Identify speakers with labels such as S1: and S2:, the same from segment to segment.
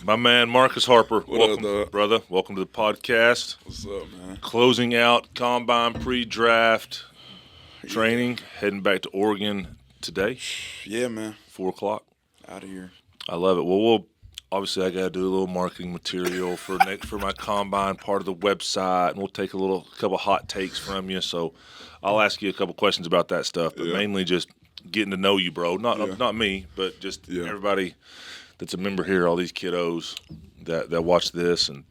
S1: My man Marcus Harper.
S2: What
S1: Welcome,
S2: up, dog?
S1: brother. Welcome to the podcast.
S2: What's up, man?
S1: Closing out combine pre-draft training. Heading back to Oregon today,
S2: Yeah, man.
S1: 4:00.
S2: Out of here.
S1: I love it. Well, obviously I got to do a little marketing material for my combine part of the website, and we'll take a couple hot takes from you. So I'll ask you a couple questions about that stuff, but
S2: Yeah.
S1: mainly just getting to know you, bro. Not
S2: Yeah.
S1: not me, but just
S2: Yeah.
S1: everybody that's a member here, all these kiddos that watch this and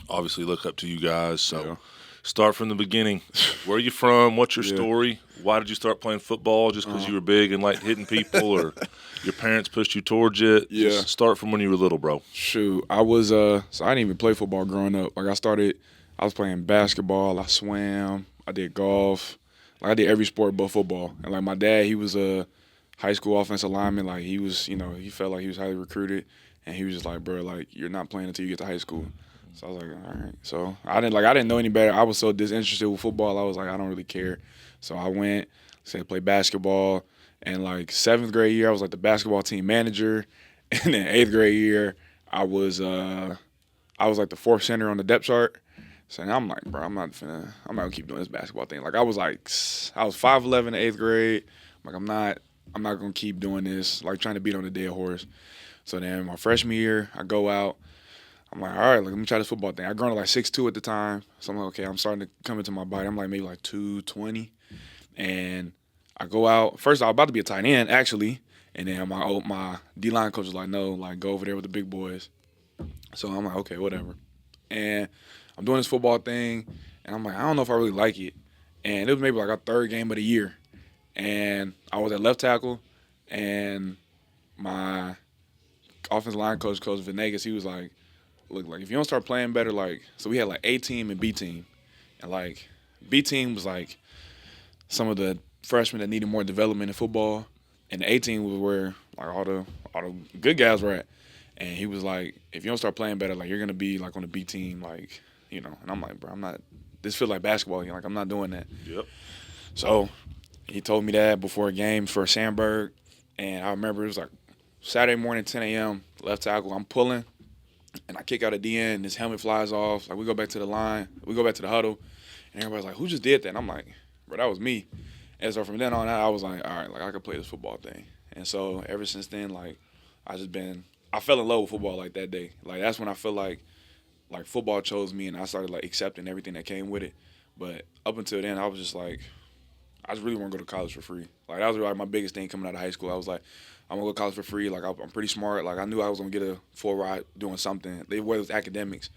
S1: obviously look up to you guys. So
S2: Yeah.
S1: start from the beginning. Where are you from? What's your
S2: Yeah.
S1: story? Why did you start playing football? Just because you were big and liked hitting people, or your parents pushed you towards it?
S2: Yeah.
S1: Just start from when you were little, bro.
S2: Shoot, I was so I didn't even play football growing up. Like I was playing basketball, I swam, I did golf, like I did every sport but football. And like my dad, he was a high school offensive lineman. Like he was, he felt like he was highly recruited, and he was just like, bro, like you're not playing until you get to high school. So I was like, all right. So I didn't know any better. I was so disinterested with football. I was like, I don't really care. So I went, said play basketball, and like 7th grade year, I was like the basketball team manager, and then 8th grade year, I was like the 4th center on the depth chart. So now I'm like, bro, I'm not gonna keep doing this basketball thing. Like I was 5'11" in 8th grade. Like I'm not gonna keep doing this. Like trying to beat on a dead horse. So then my freshman year, I go out. I'm like, all right, let me try this football thing. I grown to like 6'2" at the time. So I'm like, okay, I'm starting to come into my body. I'm like maybe like 220. And I go out. First, I was about to be a tight end, actually. And then my D-line coach was like, no, like go over there with the big boys. So I'm like, okay, whatever. And I'm doing this football thing. And I'm like, I don't know if I really like it. And it was maybe like our 3rd game of the year. And I was at left tackle. And my offensive line coach Venegas, he was like, look, like if you don't start playing better, like, so we had like A team and B team. And like B team was like some of the freshmen that needed more development in football. And the A team was where like all the good guys were at. And he was like, if you don't start playing better, like you're gonna be like on the B team, like, And I'm like, bro, I'm not. This feels like basketball again. Like I'm not doing that.
S1: Yep.
S2: So he told me that before a game for Sandberg, and I remember it was like Saturday morning, 10 a.m. Left tackle. I'm pulling, and I kick out at the end. And his helmet flies off. Like we go back to the line. We go back to the huddle, and everybody's like, "Who just did that?" And I'm like, "Bro, that was me." And so from then on out, I was like, "All right, like I could play this football thing." And so ever since then, like I fell in love with football like that day. Like that's when I feel like football chose me, and I started like accepting everything that came with it. But up until then, I was just like, I just really want to go to college for free. Like that was like my biggest thing coming out of high school. I was like, I'm gonna go to college for free. Like I'm pretty smart. Like I knew I was gonna get a full ride doing something. Whether it was academics,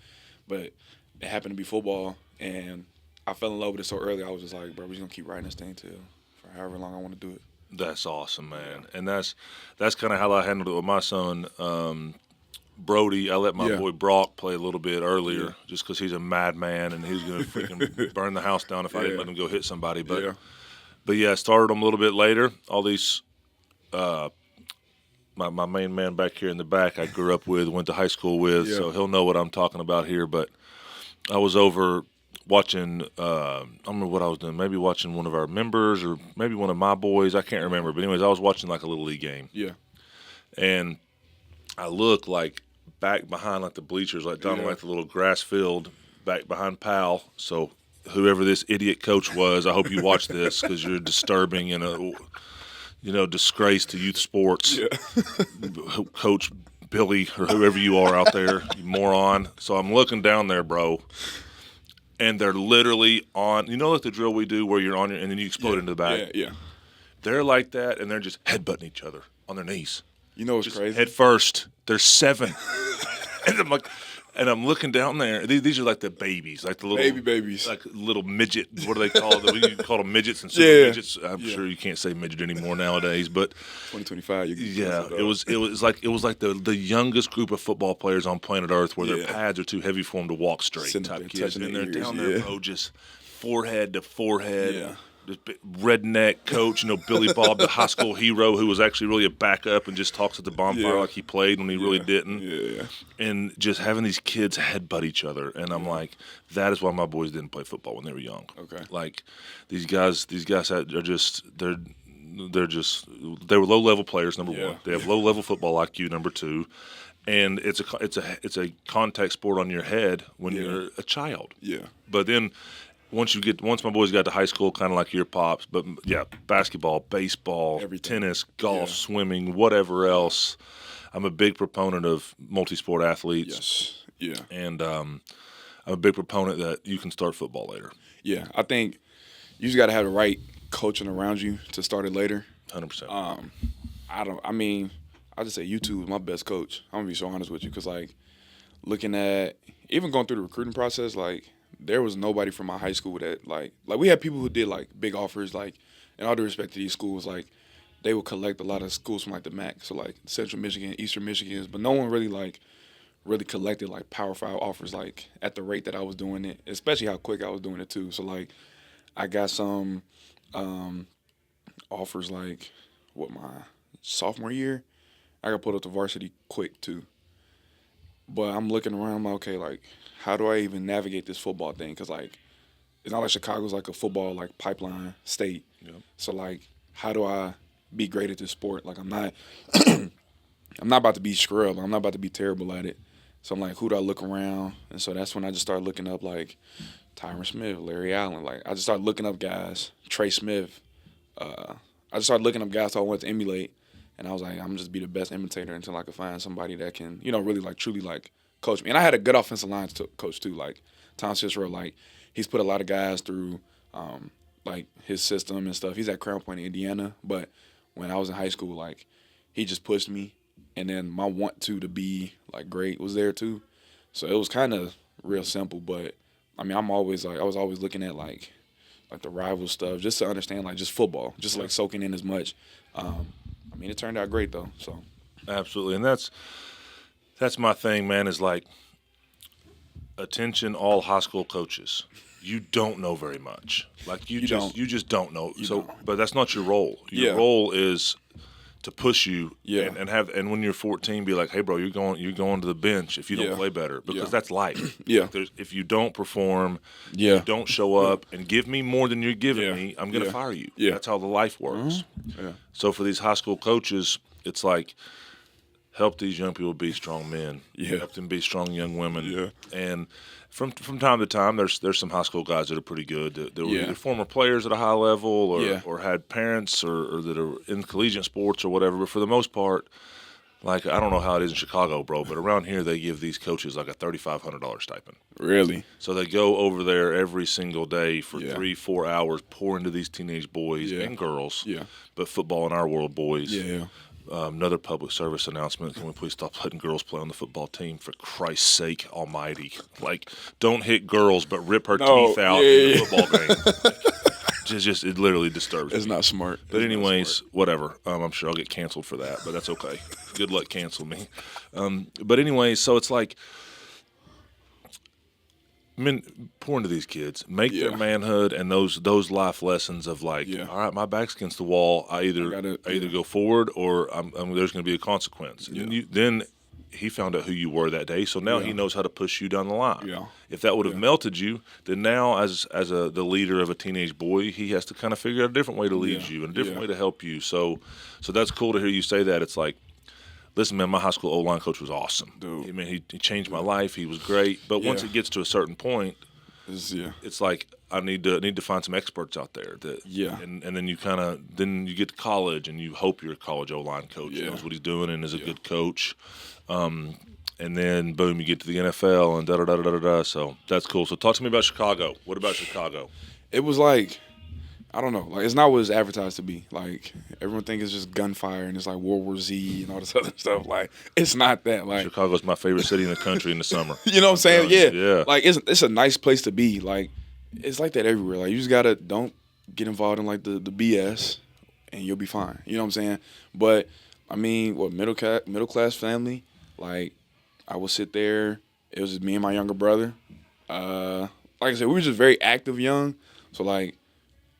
S2: but it happened to be football, and I fell in love with it so early. I was just like, bro, we're just gonna keep riding this thing till for however long I want to do it.
S1: That's awesome, man. And that's kind of how I handled it with my son. Brody, I let my boy Brock play a little bit earlier just because he's a madman and he was going to freaking burn the house down if I didn't let him go hit somebody. But I started him a little bit later. All these, my main man back here in the back I grew up with, went to high school with, so he'll know what I'm talking about here. But I was over watching, I don't remember what I was doing, maybe watching one of our members or maybe one of my boys. I can't remember. But anyways, I was watching like a Little League game.
S2: Yeah.
S1: And I look like back behind like the bleachers, like down like the little grass field back behind Pal. So whoever this idiot coach was, I hope you watch this because you're disturbing and a disgrace to youth sports.
S2: Yeah.
S1: Coach Billy or whoever you are out there, you moron. So I'm looking down there, bro, and they're literally on. Like the drill we do where you're on and then you explode into the back.
S2: Yeah.
S1: They're like that, and they're just headbutting each other on their knees.
S2: You know what's
S1: Just
S2: crazy?
S1: head first. There's 7. And I'm like, and I'm looking down there. These are like the babies, like the little
S2: babies,
S1: like little midget. What do they call them? You call them midgets and super midgets. I'm sure you can't say midget anymore nowadays, but
S2: 2025.
S1: It was like the youngest group of football players on planet Earth, where their pads are too heavy for them to walk straight. Type kids, and they're down there, bro, just forehead to forehead.
S2: Yeah.
S1: This redneck coach, Billy Bob, the high school hero who was actually really a backup and just talks at the bonfire like he played when he really didn't.
S2: Yeah.
S1: And just having these kids headbutt each other. And I'm like, that is why my boys didn't play football when they were young.
S2: Okay.
S1: Like, these guys are just, they were low-level players, number one. They have low-level football IQ, number two. and it's a contact sport on your head when you're a child.
S2: Yeah.
S1: But then once my boys got to high school, kind of like your pops, but yeah, basketball, baseball,
S2: Everything.
S1: tennis, golf, swimming, whatever else. I'm a big proponent of multi-sport athletes.
S2: Yes. Yeah.
S1: And I'm a big proponent that you can start football later.
S2: Yeah. I think you just got to have the right coaching around you to start it later.
S1: 100%.
S2: I just say YouTube is my best coach. I'm gonna be so honest with you, because like looking at even going through the recruiting process, like there was nobody from my high school that like we had people who did like big offers, like in all due respect to these schools, like they would collect a lot of schools from like the MAC, so like Central Michigan, Eastern Michigan, but no one really collected like Power 5 offers like at the rate that I was doing it, especially how quick I was doing it too. So like I got some offers like my sophomore year. I got put up to varsity quick too. But I'm looking around, I'm like, okay, like how do I even navigate this football thing? Because like it's not like Chicago's like a football like pipeline state.
S1: Yep.
S2: So like how do I be great at this sport? Like I'm not I'm not about to be scrub. I'm not about to be terrible at it. So I'm like, who do I look around? And so that's when I just started looking up like Tyron Smith, Larry Allen. Like I just started looking up guys, Trey Smith. I just started looking up guys I wanted to emulate. And I was like, I'm just be the best imitator until I could find somebody that can, really like truly like coach me. And I had a good offensive line coach too. Like Tom Cicero, like he's put a lot of guys through like his system and stuff. He's at Crown Point, Indiana. But when I was in high school, like he just pushed me. And then my want to be like great was there too. So it was kind of real simple. But I mean, I was always looking at like the rival stuff just to understand like just football, just like soaking in as much. I mean, it turned out great though. So
S1: absolutely, and that's my thing, man. Is like attention, all high school coaches. You don't know very much. Like you just don't know. But that's not your role. Your role is to push you and when you're 14, be like, hey, bro, you're going to the bench if you don't play better, because that's life.
S2: Yeah.
S1: Like if you don't perform, you don't show up and give me more than you're giving me, I'm going to fire you.
S2: Yeah.
S1: That's how the life works.
S2: Mm-hmm. Yeah.
S1: So for these high school coaches, it's like help these young people be strong men.
S2: Yeah.
S1: Help them be strong young women.
S2: Yeah.
S1: And from time to time, there's some high school guys that are pretty good that were either former players at a high level or had parents or that are in collegiate sports or whatever. But for the most part, like I don't know how it is in Chicago, bro, but around here they give these coaches like a $3,500 stipend.
S2: Really?
S1: So they go over there every single day for 3-4 hours, pour into these teenage boys and girls. Yeah. But football in our world, boys.
S2: Yeah.
S1: Another public service announcement. Can we please stop letting girls play on the football team, for Christ's sake almighty? Like, don't hit girls, but rip her teeth out in the football game. It literally disturbs me.
S2: It's not smart.
S1: But anyways, whatever. I'm sure I'll get canceled for that, but that's okay. Good luck cancel me. But anyways, so it's like, pour into these kids, make their manhood and those life lessons of like, all right, my back's against the wall. I either go forward or there's going to be a consequence. Yeah. And then he found out who you were that day, so now he knows how to push you down the line. Yeah. If that would have melted you, then now as the leader of a teenage boy, he has to kind of figure out a different way to lead you and a different way to help you. So that's cool to hear you say that. It's like, listen, man, my high school O-line coach was awesome. Dude. I mean, he changed my life. He was great. But once it gets to a certain point, it's like I need to find some experts out there. And then you get to college and you hope your college O-line coach knows what he's doing and is a good coach. And then, boom, you get to the NFL and da-da-da-da-da-da. So that's cool. So talk to me about Chicago. What about Chicago?
S2: It was like, I don't know. Like, it's not what it's advertised to be. Like, everyone thinks it's just gunfire and it's like World War Z and all this other stuff. Like, it's not that. Like,
S1: Chicago's my favorite city in the country in the summer.
S2: You know what I'm saying? Yeah. Like, it's a nice place to be. Like, it's like that everywhere. Like, you just gotta don't get involved in like the BS, and you'll be fine. You know what I'm saying? But I mean, middle class family. Like, I would sit there. It was just me and my younger brother. Like I said, we were just very active young. So like,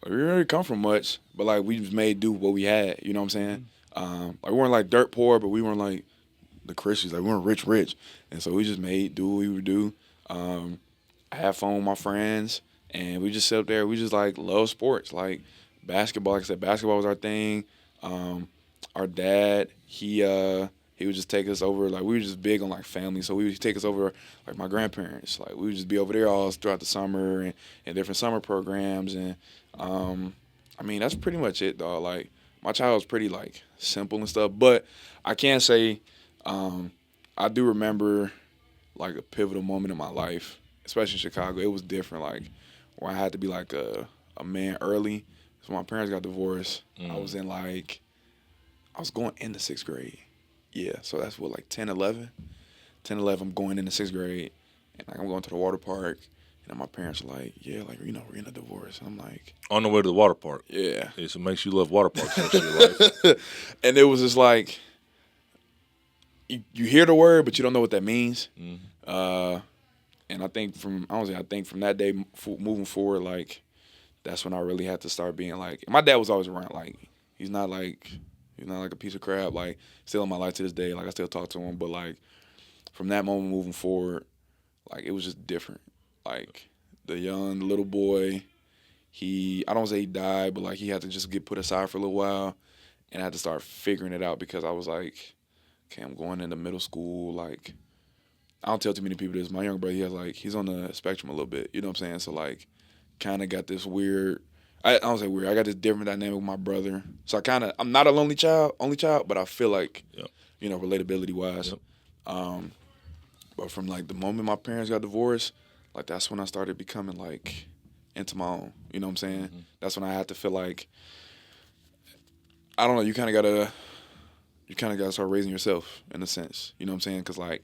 S2: we didn't really come from much, but like we just made do what we had. You know what I'm saying? Like we weren't like dirt poor, but we weren't like the Christians. Like we weren't rich, and so we just made do what we would do. I had fun with my friends, and we just sit up there. We just like love sports, like basketball. Like I said, basketball was our thing. Our dad, he he would just take us over. Like, we were just big on, like, family. So, we would take us over, like, my grandparents. Like, we would just be over there all throughout the summer and different summer programs. And, I mean, that's pretty much it, dog. Like, my childhood was pretty, like, simple and stuff. But I can say I do remember, like, a pivotal moment in my life, especially in Chicago. It was different, like, where I had to be, like, a man early. So my parents got divorced. I was in, like, I was going into 6th grade. Yeah, so that's what, like 10, 11? 10, 11, I'm going into 6th grade. And, like, I'm going to the water park. And then my parents are like, yeah, like, you know, we're in a divorce. And I'm like.
S1: On the way to the water park.
S2: Yeah.
S1: So it makes you love water parks the rest of your life.
S2: And it was just like, you hear the word, but you don't know what that means. And I think from that day moving forward, like, that's when I really had to start being like, my dad was always around. Like, he's not like a piece of crap. Like, still in my life to this day. Like, I still talk to him. But, like, from that moment moving forward, like, it was just different. Like, the young little boy, I don't say he died, but, like, he had to just get put aside for a little while. And I had to start figuring it out because I was like, okay, I'm going into middle school. Like, I don't tell too many people this. My younger brother, he's on the spectrum a little bit. You know what I'm saying? So, like, kind of got this weird. I don't say weird. I got this different dynamic with my brother. So I'm not a only child, but I feel like, you know, relatability wise. Yep. But from, like, the moment my parents got divorced, like, that's when I started becoming, like, into my own. You know what I'm saying? Mm-hmm. That's when I had to feel like, I don't know, you kind of gotta start raising yourself in a sense. You know what I'm saying? Because, like,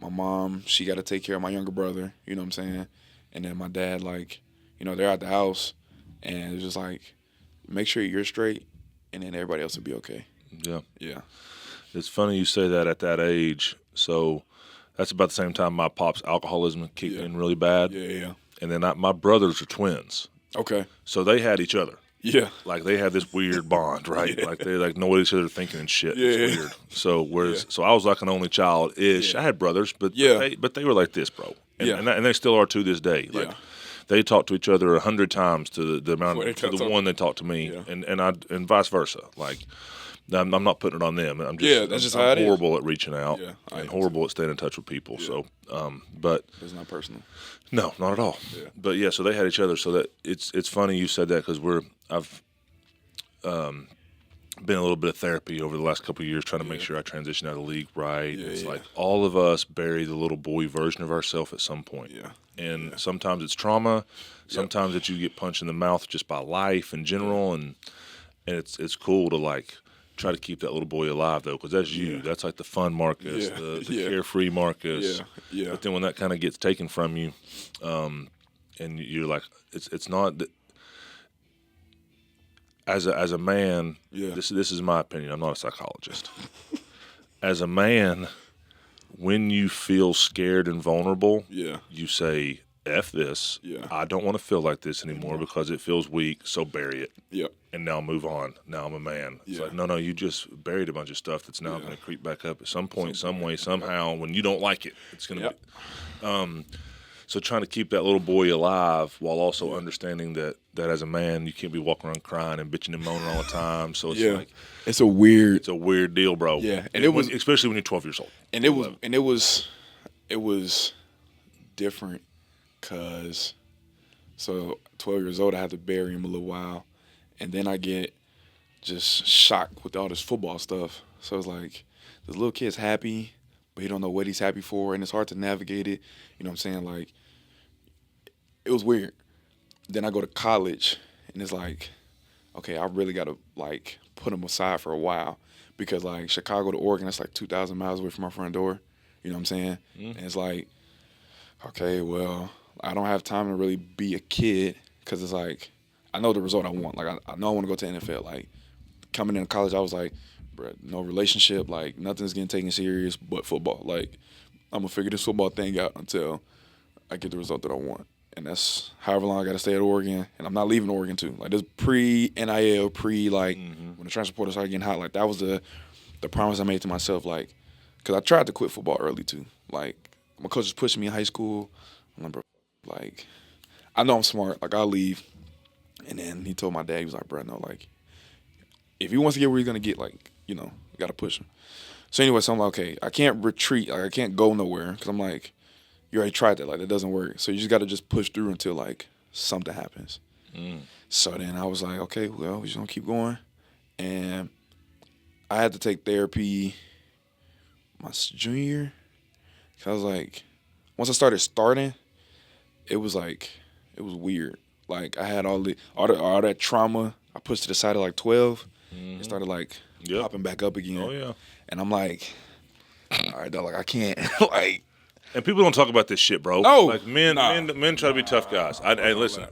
S2: my mom, she got to take care of my younger brother. You know what I'm saying? And then my dad, like, you know, they're at the house, and it's just like, make sure you're straight, and then everybody else will be okay.
S1: Yeah.
S2: Yeah.
S1: It's funny you say that at that age. So that's about the same time my pop's alcoholism kicked in really bad.
S2: Yeah.
S1: And then my brothers are twins.
S2: Okay.
S1: So they had each other.
S2: Yeah.
S1: Like, they had this weird bond, right? Yeah. Like, they, like, know what each other thinking and shit.
S2: Yeah.
S1: It's weird. So so I was like an only child-ish. I had brothers, but they were like this, bro. And, and they still are to this day. Like, they talk to each other 100 times to the amount to the one they talk to me, and vice versa. Like, I'm not putting it on them. I'm just
S2: that's just
S1: I'm
S2: how it
S1: horrible at reaching out and horrible
S2: too.
S1: at staying in touch with people. Yeah. So, but
S2: it's not personal.
S1: No, not at all. Yeah. But yeah, so they had each other. So that it's funny you said that because I've been a little bit of therapy over the last couple of years trying to make sure I transition out of the league right. It's like all of us bury the little boy version of ourselves at some point. Yeah. And sometimes it's trauma, sometimes that you get punched in the mouth just by life in general, and it's cool to, like, try to keep that little boy alive though, because that's you. That's like the fun Marcus, the carefree Marcus. Yeah. But then when that kind of gets taken from you, and you're like, it's not. As a man, this is my opinion. I'm not a psychologist. As a man, when you feel scared and vulnerable, you say, F this. I don't want to feel like this anymore because it feels weak, so bury it. And now move on. Now I'm a man. It's like, no, you just buried a bunch of stuff that's now going to creep back up at some point, some way, somehow, when you don't like it. It's going to be. So trying to keep that little boy alive while also understanding that as a man, you can't be walking around crying and bitching and moaning all the time. So it's like
S2: it's a weird
S1: deal, bro.
S2: Yeah, and it was
S1: especially when you're 12 years old.
S2: And it was different because 12 years old, I had to bury him a little while, and then I get just shocked with all this football stuff. So it's like this little kid's happy, but he don't know what he's happy for, and it's hard to navigate it. You know what I'm saying? Like, it was weird. Then I go to college, and it's like, okay, I really got to, like, put him aside for a while because, like, Chicago to Oregon, that's like 2,000 miles away from my front door. You know what I'm saying? Mm-hmm. And it's like, okay, well, I don't have time to really be a kid because it's like, I know the result I want. Like, I know I want to go to the NFL. Like, coming into college, I was like, bro, no relationship. Like, nothing's getting taken serious but football. Like, I'm going to figure this football thing out until I get the result that I want. And that's however long I got to stay at Oregon. And I'm not leaving Oregon, too. Like, this pre-NIL, when the transfer portal started getting hot, like, that was the promise I made to myself. Like, because I tried to quit football early, too. Like, my coach was pushing me in high school. I'm like, bro, like, I know I'm smart. Like, I'll leave. And then he told my dad, he was like, bro, no, like, if he wants to get where he's going to get, like, you know, you got to push him. So anyway, so I'm like, okay, I can't retreat. Like I can't go nowhere because I'm like, you already tried that. Like that doesn't work. So you just got to just push through until like something happens. So then I was like, okay, well, we're just gonna keep going, and I had to take therapy my junior year. I was like, once I started, it was weird. Like I had all that trauma I pushed to the side at like 12. It started like popping back up again.
S1: Oh yeah.
S2: And I'm like, all right, dog, like I can't like.
S1: And people don't talk about this shit, bro.
S2: No,
S1: like men try to be tough guys. Hey, listen,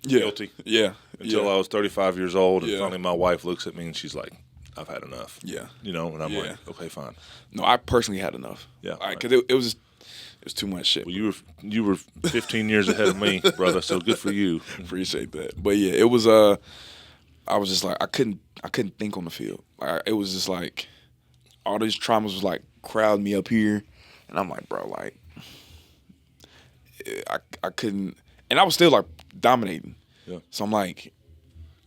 S1: guilty.
S2: Yeah.
S1: Until I was 35 years old, and
S2: Yeah.
S1: finally my wife looks at me and she's like, "I've had enough."
S2: Yeah.
S1: You know, and I'm like, "Okay, fine."
S2: No, I personally had enough.
S1: Yeah.
S2: Because it was too much shit.
S1: Well, you were 15 years ahead of me, brother. So good for you.
S2: Appreciate that. But yeah, it was I was just like I couldn't think on the field. Like it was just like all these traumas was like crowding me up here, and I'm like, bro, like I couldn't, and I was still like dominating.
S1: Yeah.
S2: So I'm like,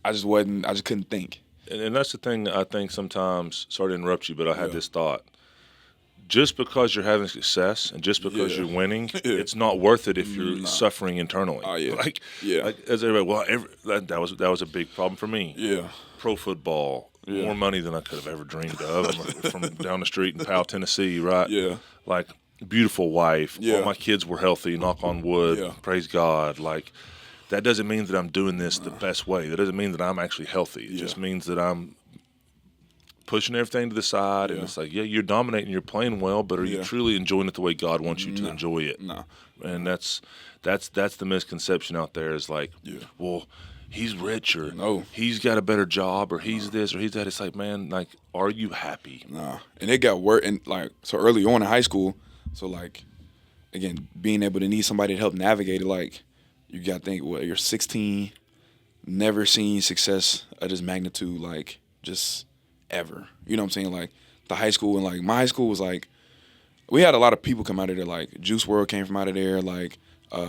S2: I just couldn't think.
S1: And that's the thing. I think sometimes. Sorry to interrupt you, but I had this thought. Just because you're having success and just because you're winning, it's not worth it if you're suffering internally.
S2: Oh yeah.
S1: Like as everybody, that was a big problem for me.
S2: Yeah.
S1: Pro football, more money than I could have ever dreamed of. I'm from down the street in Powell, Tennessee, right?
S2: Yeah.
S1: Like beautiful wife.
S2: Yeah.
S1: All my kids were healthy. Knock on wood.
S2: Yeah.
S1: Praise God. Like that doesn't mean that I'm doing this the best way. That doesn't mean that I'm actually healthy. It just means that I'm pushing everything to the side, and it's like, you're dominating, you're playing well, but are you truly enjoying it the way God wants you to enjoy it?
S2: No.
S1: And that's the misconception out there is like, well, he's rich or he's got a better job or he's this or he's that. It's like, man, like, are you happy?
S2: Nah. And it got worse, and like so early on in high school. So like, again, being able to need somebody to help navigate it, like you got to think, well, you're 16, never seen success of this magnitude, like just ever. You know what I'm saying? Like the high school, and like my high school was like, we had a lot of people come out of there. Like Juice WRLD came from out of there. Like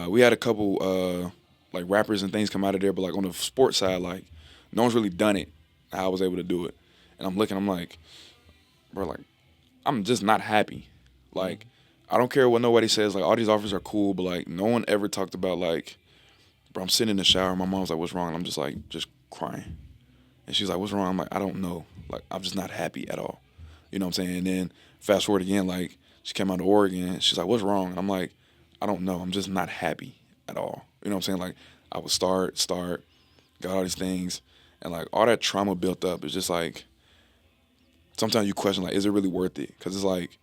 S2: we had a couple like rappers and things come out of there. But like on the sports side, like no one's really done it how I was able to do it. And I'm looking, I'm like, bro, like I'm just not happy. Like I don't care what nobody says. Like all these offers are cool, but like no one ever talked about like, bro, I'm sitting in the shower. My mom's like, what's wrong? And I'm just like, just crying. And she's like, what's wrong? I'm like, I don't know. Like, I'm just not happy at all. You know what I'm saying? And then fast forward again, like, she came out of Oregon. She's like, what's wrong? And I'm like, I don't know. I'm just not happy at all. You know what I'm saying? Like, I would start, got all these things. And, like, all that trauma built up is just, like, sometimes you question, like, is it really worth it? Because it's like,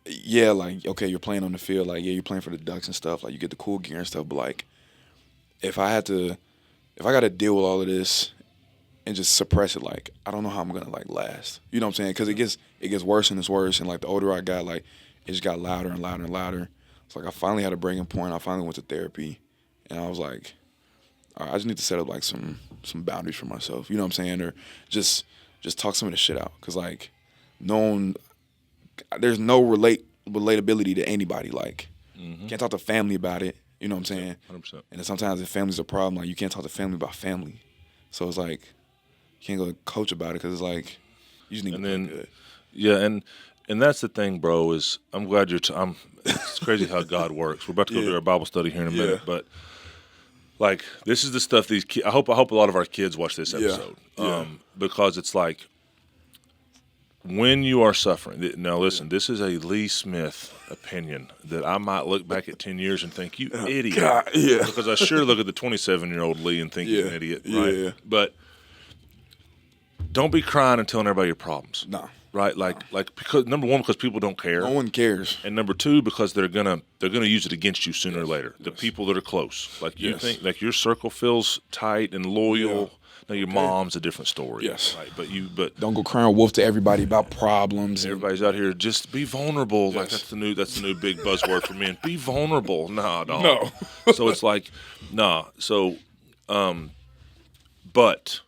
S2: yeah, like, okay, you're playing on the field. Like, yeah, you're playing for the Ducks and stuff. Like, you get the cool gear and stuff. But, like, if I got to deal with all of this and just suppress it, like I don't know how I'm gonna like last. You know what I'm saying? Because it gets worse and it's worse. And like the older I got, like it just got louder and louder and louder. It's like I finally had a breaking point. I finally went to therapy, and I was like, all right, I just need to set up like some boundaries for myself. You know what I'm saying? Or just talk some of this shit out. Because like there's no relatability to anybody. Like can't talk to family about it. You know what I'm saying?
S1: 100%.
S2: And then sometimes if family's a problem, like you can't talk to family about family. So it's like you can't go to coach about it because it's like you just need to play good.
S1: Yeah, and that's the thing, bro. Is I'm glad you're. It's crazy how God works. We're about to go through our Bible study here in a minute, but like this is the stuff these kids. I hope a lot of our kids watch this episode, because it's like when you are suffering. Now, listen, this is a Lee Smith opinion that I might look back at 10 years and think you idiot.
S2: God,
S1: Because I sure look at the 27-year-old Lee and think you're an idiot, right?
S2: Yeah.
S1: But don't be crying and telling everybody your problems.
S2: No.
S1: Right? Like because number one, because people don't care.
S2: No one cares.
S1: And number two, because they're gonna use it against you sooner or later. The people that are close. Like you think like your circle feels tight and loyal.
S2: Yeah.
S1: Now your mom's a different story.
S2: Yes.
S1: Right. But
S2: Don't go crying wolf to everybody about problems.
S1: Everybody's out here just be vulnerable. Like that's the new big buzzword for men. Be vulnerable. Nah, dog.
S2: No.
S1: So it's like, nah. So but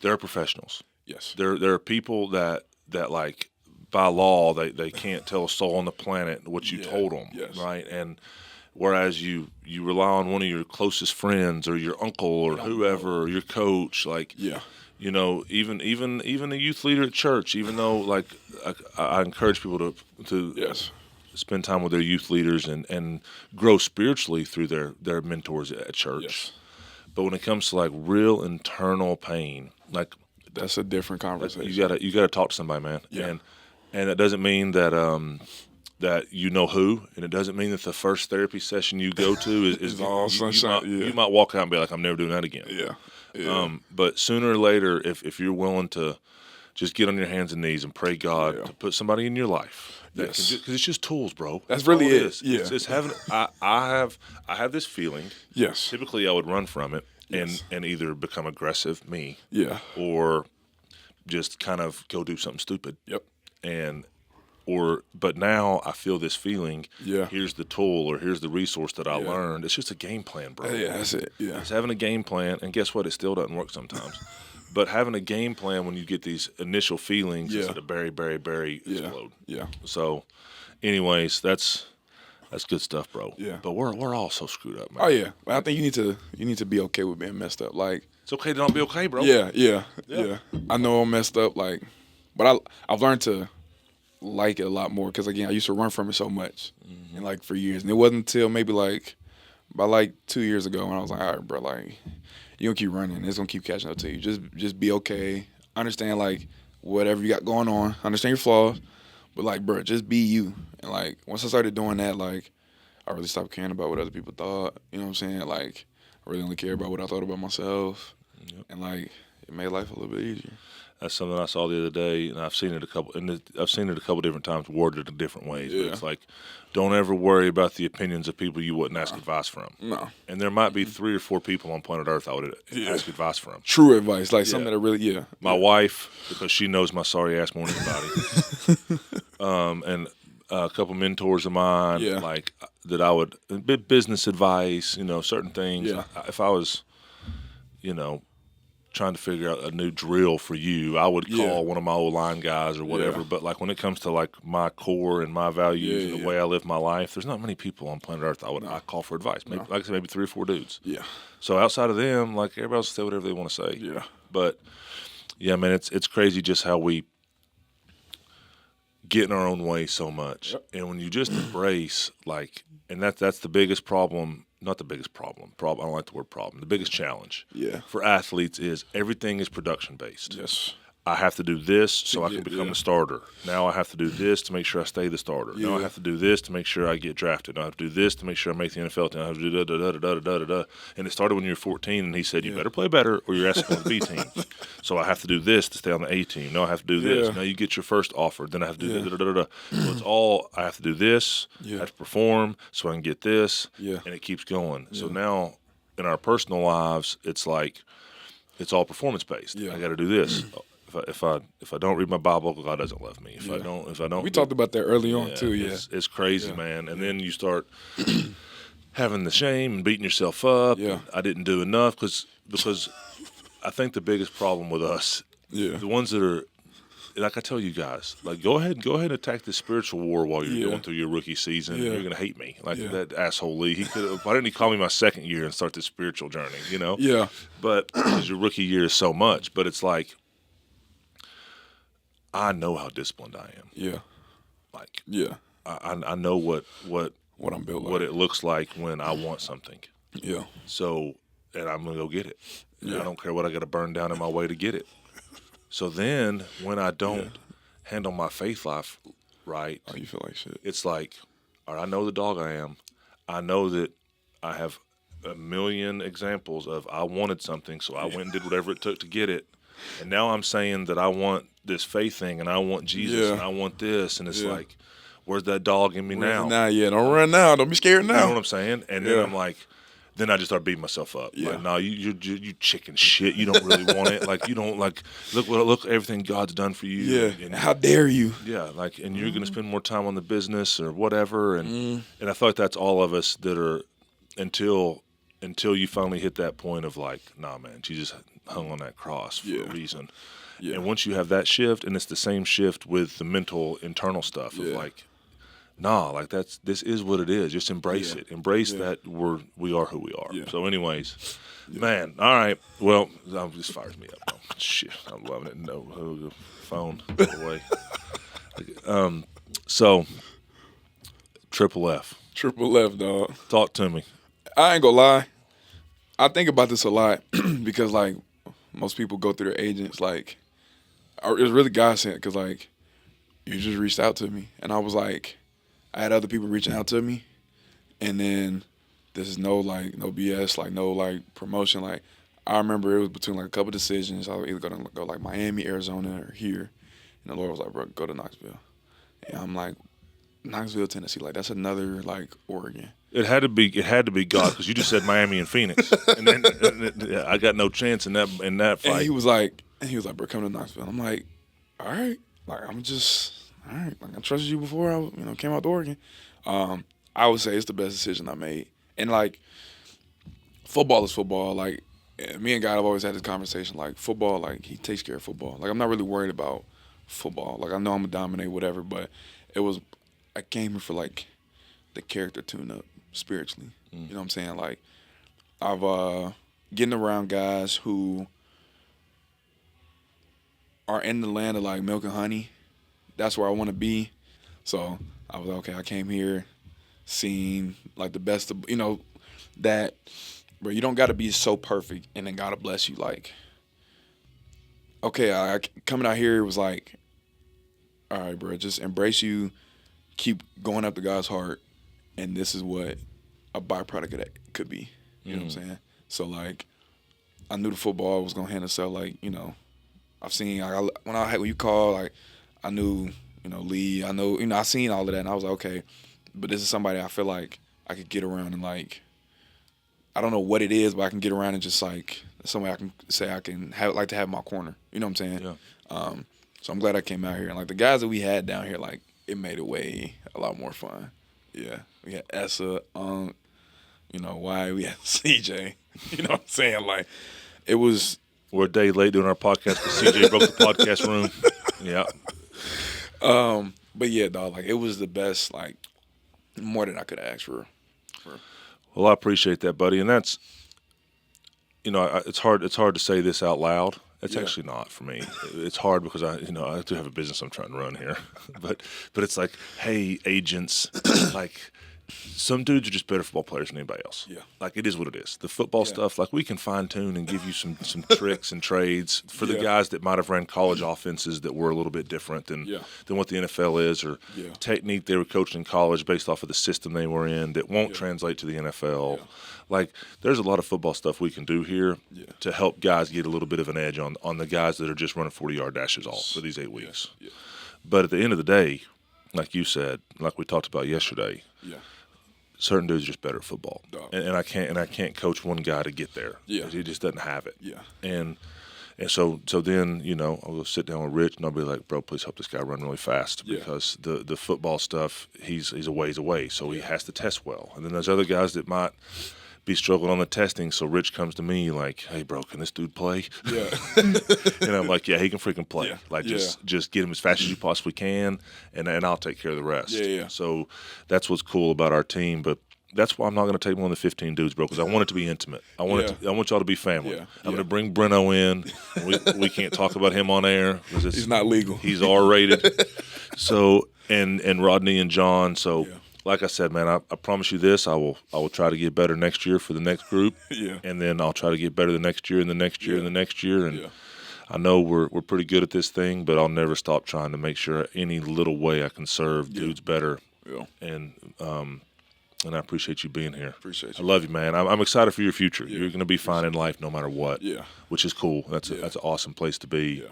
S1: they're professionals.
S2: Yes.
S1: There are people that like by law they can't tell a soul on the planet what you told them, right? And Whereas you rely on one of your closest friends or your uncle or whoever or your coach, like even a youth leader at church. Even though like I encourage people to spend time with their youth leaders and grow spiritually through their mentors at church.
S2: Yes.
S1: But when it comes to like real internal pain, like
S2: that's a different conversation.
S1: You gotta talk to somebody, man.
S2: Yeah.
S1: And it doesn't mean that that you know who, and it doesn't mean that the first therapy session you go to is
S2: all sunshine.
S1: You might walk out and be like, I'm never doing that again.
S2: Yeah.
S1: But sooner or later, if you're willing to just get on your hands and knees and pray God to put somebody in your life, because it's just tools, bro.
S2: That's really
S1: all
S2: it.
S1: Is.
S2: Yeah.
S1: It's having. I have this feeling.
S2: Yes.
S1: Typically, I would run from it and either become aggressive, or just kind of go do something stupid.
S2: Yep.
S1: But now I feel this feeling.
S2: Yeah.
S1: Here's the tool or here's the resource that I learned. It's just a game plan, bro.
S2: Yeah, that's it. Yeah.
S1: It's having a game plan, and guess what? It still doesn't work sometimes. But having a game plan when you get these initial feelings instead of bury, explode.
S2: Yeah.
S1: So, anyways, that's good stuff, bro.
S2: Yeah.
S1: But we're all so screwed up, man.
S2: Oh yeah. But I think you need to be okay with being messed up. Like
S1: it's okay to not be okay, bro.
S2: Yeah. I know I'm messed up, like, but I've learned to like it a lot more because again I used to run from it so much and like for years, and it wasn't until maybe like about like 2 years ago when I was like, all right, bro, like you gonna keep running, it's gonna keep catching up to you. Just be okay. Understand like whatever you got going on. Understand your flaws, but like, bro, just be you. And like once I started doing that, like I really stopped caring about what other people thought. You know what I'm saying? Like I really only care about what I thought about myself, and like it made life a little bit easier.
S1: That's something I saw the other day, and I've seen it a couple different times, worded in different ways.
S2: Yeah.
S1: But it's like, don't ever worry about the opinions of people you wouldn't ask advice from.
S2: No.
S1: And there might be 3 or 4 people on planet Earth I would ask advice from.
S2: True advice, like something that really,
S1: My wife, because she knows my sorry ass more than anybody. And a couple mentors of mine, like that I would business advice, certain things. If I was, trying to figure out a new drill for you, I would call one of my old line guys or whatever. But like when it comes to like my core and my values and the way I live my life, there's not many people on planet Earth I call for advice. Maybe, like I said, maybe 3 or 4 dudes.
S2: Yeah.
S1: So outside of them, like everybody else will say whatever they want to say.
S2: Yeah.
S1: But yeah, man, it's crazy just how we get in our own way so much. Yep. And when you just embrace like, and that's the biggest problem. Not the biggest problem. I don't like the word problem. The biggest challenge for athletes is everything is production based.
S2: Yes.
S1: I have to do this so I can become the starter. Now I have to do this to make sure I stay the starter.
S2: Yeah.
S1: Now I have to do this to make sure I get drafted. Now I have to do this to make sure I make the NFL team. I have to do da-da-da-da-da-da-da-da. And it started when you were 14, and he said, you better play better or you're asking on the B team. So I have to do this to stay on the A team. Now I have to do this. Now you get your first offer. Then I have to do da-da-da-da-da. So it's all, I have to do this. I have to perform so I can get this. And it keeps going. So now in our personal lives, it's like, it's all performance based. I got to do this. If I don't read my Bible, God doesn't love me. If I don't,
S2: we talked about that early on too. Yeah,
S1: it's crazy, man. And then you start having the shame and beating yourself up.
S2: Yeah,
S1: I didn't do enough because I think the biggest problem with us, the ones that are like I tell you guys, like go ahead and attack this spiritual war while you're going through your rookie season. You're gonna hate me, like that asshole Lee. He could. Why didn't he call me my second year and start this spiritual journey?
S2: Yeah.
S1: But because your rookie year is so much, but it's like. I know how disciplined I am.
S2: Yeah.
S1: Like.
S2: Yeah.
S1: I know what
S2: I'm built like.
S1: What it looks like when I want something.
S2: Yeah.
S1: So, and I'm gonna go get it. Yeah. I don't care what I got to burn down in my way to get it. So then, when I don't handle my faith life right,
S2: oh, you feel like shit.
S1: It's like, all right, I know the dog I am. I know that I have a million examples of I wanted something, so I went and did whatever it took to get it. And now I'm saying that I want this faith thing, and I want Jesus, and I want this, and it's like, where's that dog in me now?
S2: Don't run now. Don't be scared now.
S1: You know what I'm saying? And then I'm like, then I just start beating myself up. Like, no, you chicken shit. You don't really want it. Like, you don't look everything God's done for you.
S2: Yeah. And how dare you?
S1: Yeah. Like, and you're gonna spend more time on the business or whatever. And and I feel like that's all of us that are until you finally hit that point of like, nah, man, Jesus hung on that cross for a reason. Yeah. And once you have that shift, and it's the same shift with the mental internal stuff of like, nah, like this is what it is. Just embrace it. Embrace that we are who we are.
S2: Yeah.
S1: So, anyways, man, all right. Well, this fires me up. Oh, shit, I'm loving it. No, the phone go away. So, Triple F.
S2: Triple F, dog.
S1: Talk to me.
S2: I ain't gonna lie. I think about this a lot because, like, most people go through their agents. Like, it was really God sent because, like, you just reached out to me, and I was like, I had other people reaching out to me, and then there's no BS, like no like promotion. Like, I remember it was between like a couple decisions. I was either gonna go like Miami, Arizona, or here, and the Lord was like, bro, go to Knoxville. And I'm like, Knoxville, Tennessee, like that's another like Oregon.
S1: It had to be God because you just said Miami and Phoenix, and then I got no chance in that fight.
S2: And he was like, bro, come to Knoxville. I'm like, all right, like all right, like I trusted you before I came out to Oregon. I would say it's the best decision I made. And like, football is football. Like, me and God have always had this conversation. Like, football, like he takes care of football. Like, I'm not really worried about football. Like, I know I'm gonna dominate whatever, but I came here for like the character tune-up spiritually. You know what I'm saying? Like, I've getting around guys who are in the land of like milk and honey. That's where I want to be. So I was like, okay, I came here, seen like the best of, that, bro, you don't got to be so perfect and then God to bless you. Like, okay, I coming out here was like, all right, bro, just embrace you, keep going up to God's heart, and this is what a byproduct of that could be. You know what I'm saying? So like, I knew the football was gonna handle itself. Like, I've seen when you call, like, I knew Lee. I know I seen all of that, and I was like, okay, but this is somebody I feel like I could get around and like, I don't know what it is, but I can get around and just like somebody I can say I can like to have my corner. You know what I'm saying?
S1: Yeah.
S2: So I'm glad I came out here, and like the guys that we had down here, like it made it a lot more fun. Yeah, we had Essa, why we had CJ. You know what I'm saying? Like, it was.
S1: We're a day late doing our podcast because CJ broke the podcast room. Yeah.
S2: But yeah, dog, like it was the best, like more than I could ask for.
S1: Well, I appreciate that, buddy, and that's, it's hard to say this out loud. It's actually not for me. It's hard because I do have a business I'm trying to run here, but it's like, hey, agents, like. Some dudes are just better football players than anybody else.
S2: Yeah.
S1: Like, it is what it is. The football stuff, like, we can fine-tune and give you some tricks and trades for the guys that might have ran college offenses that were a little bit different than what the NFL is, or technique they were coaching in college based off of the system they were in that won't translate to the NFL. Yeah. Like, there's a lot of football stuff we can do here to help guys get a little bit of an edge on the guys that are just running 40-yard dashes all for these 8 weeks. Yeah. But at the end of the day, like you said, like we talked about yesterday, certain dudes are just better at football, and I can't coach one guy to get there. Yeah, he just doesn't have it. Yeah, and so then I'll go sit down with Rich and I'll be like, bro, please help this guy run really fast because the football stuff he's a ways away, so he has to test well. And then there's other guys that might be struggling on the testing, so Rich comes to me like, hey, bro, can this dude play? Yeah, and I'm like, yeah, he can freaking play. Yeah. Like, just get him as fast as you possibly can, and I'll take care of the rest. Yeah. So that's what's cool about our team, but that's why I'm not going to take more than 15 dudes, bro, because I want it to be intimate. I want y'all to be family. Yeah. I'm going to bring Breno in. We can't talk about him on air because
S2: he's not legal.
S1: He's R-rated. So and Rodney and John. So. Yeah. Like I said, man, I promise you this: I will try to get better next year for the next group, and then I'll try to get better the next year and the next year and the next year. And I know we're pretty good at this thing, but I'll never stop trying to make sure any little way I can serve dudes better. Yeah. And I appreciate you being here.
S2: Appreciate you.
S1: I love you, man. I'm excited for your future. Yeah. You're going to be fine in life no matter what. Yeah. Which is cool. That's an awesome place to be.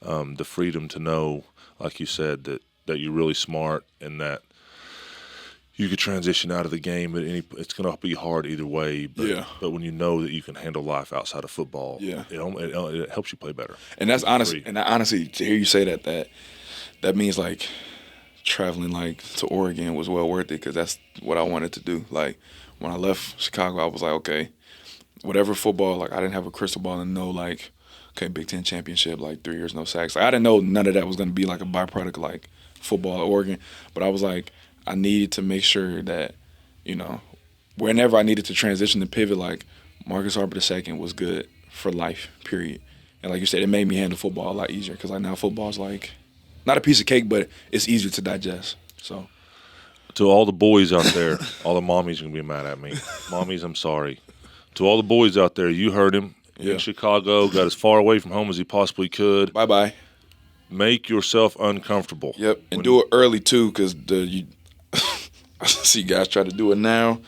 S1: Yeah. The freedom to know, like you said, that you're really smart and that you could transition out of the game, but it's going to be hard either way. But when you know that you can handle life outside of football, it helps you play better.
S2: And that's honest. And honestly, to hear you say that means like traveling like to Oregon was well worth it because that's what I wanted to do. Like when I left Chicago, I was like, okay, whatever football. Like I didn't have a crystal ball and know like, okay, Big Ten championship, like 3 years no sacks. Like, I didn't know none of that was going to be like a byproduct of like football at Oregon. But I was like, I needed to make sure that, whenever I needed to transition and pivot, like Marcus Harper II was good for life, period. And like you said, it made me handle football a lot easier because like now football's like not a piece of cake, but it's easier to digest. So
S1: to all the boys out there, all the mommies are gonna be mad at me. Mommies, I'm sorry. To all the boys out there, you heard him in Chicago, got as far away from home as he possibly could.
S2: Bye-bye.
S1: Make yourself uncomfortable.
S2: Yep, and do it early too, because I see guys try to do it now,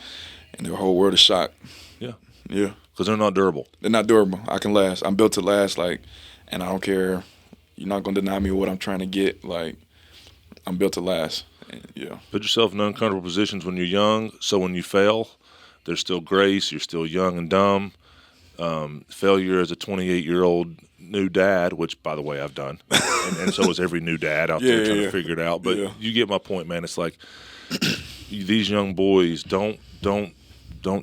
S2: and their whole world is shocked.
S1: Yeah.
S2: Yeah.
S1: Because they're not durable.
S2: They're not durable. I can last. I'm built to last, and I don't care. You're not going to deny me what I'm trying to get. I'm built to last. Yeah.
S1: Put yourself in uncomfortable positions when you're young, so when you fail, there's still grace. You're still young and dumb. Failure as a 28-year-old new dad, which, by the way, I've done, and so is every new dad out there trying to figure it out. But you get my point, man. It's like these young boys don't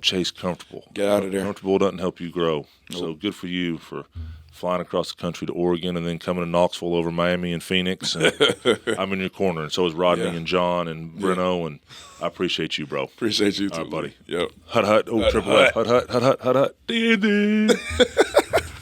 S1: chase comfortable.
S2: Get out of there.
S1: Comfortable doesn't help you grow. Nope. So good for you for flying across the country to Oregon and then coming to Knoxville over Miami and Phoenix. And I'm in your corner, and so is Rodney and John and Breno, and I appreciate you, bro.
S2: Appreciate you too,
S1: all right, buddy.
S2: Yep.
S1: Hut. Oh, triple F. Hut. D&D.